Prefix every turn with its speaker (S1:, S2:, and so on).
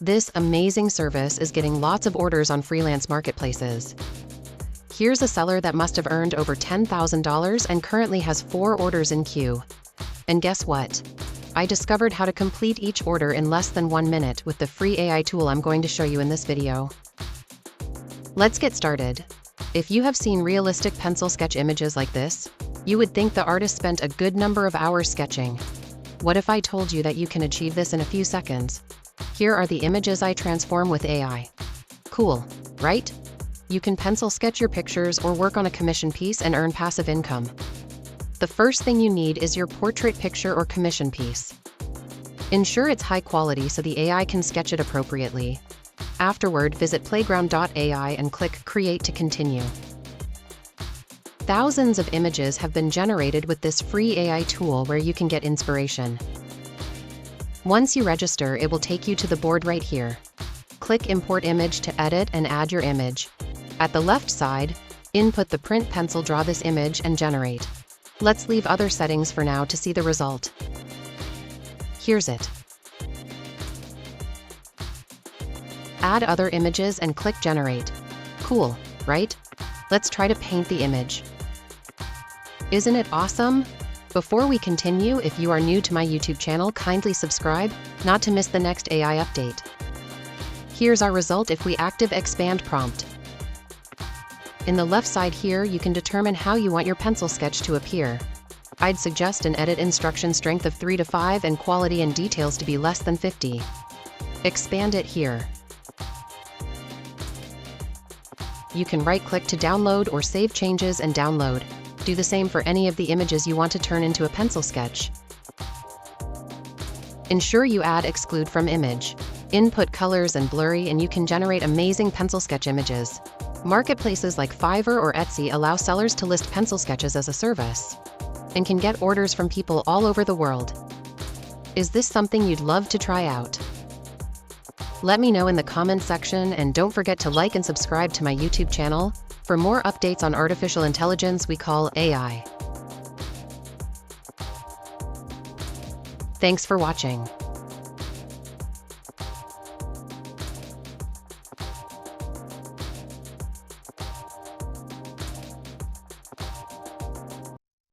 S1: This amazing service is getting lots of orders on freelance marketplaces. Here's a seller that must have earned over $10,000 and currently has 4 orders in queue. And guess what? I discovered how to complete each order in less than 1 minute with the free AI tool I'm going to show you in this video. Let's get started. If you have seen realistic pencil sketch images like this, you would think the artist spent a good number of hours sketching. What if I told you that you can achieve this in a few seconds? Here are the images I transform with AI. Cool, right? You can pencil sketch your pictures or work on a commission piece and earn passive income. The first thing you need is your portrait picture or commission piece. Ensure it's high quality so the AI can sketch it appropriately. Afterward, visit playground.ai and click Create to continue. Thousands of images have been generated with this free AI tool where you can get inspiration. Once you register, it will take you to the board right here. Click Import Image to edit and add your image. At the left side, input the print pencil, draw this image and generate. Let's leave other settings for now to see the result. Here's it. Add other images and click Generate. Cool, right? Let's try to paint the image. Isn't it awesome? Before we continue, if you are new to my YouTube channel, kindly subscribe, not to miss the next AI update. Here's our result if we active Expand prompt. In the left side here, you can determine how you want your pencil sketch to appear. I'd suggest an edit instruction strength of 3 to 5 and quality and details to be less than 50. Expand it here. You can right-click to download or save changes and download. Do the same for any of the images you want to turn into a pencil sketch. Ensure you add Exclude from Image. Input colors and blurry and you can generate amazing pencil sketch images. Marketplaces like Fiverr or Etsy allow sellers to list pencil sketches as a service and can get orders from people all over the world. Is this something you'd love to try out? Let me know in the comments section, and don't forget to like and subscribe to my YouTube channel for more updates on artificial intelligence we call AI. Thanks for watching.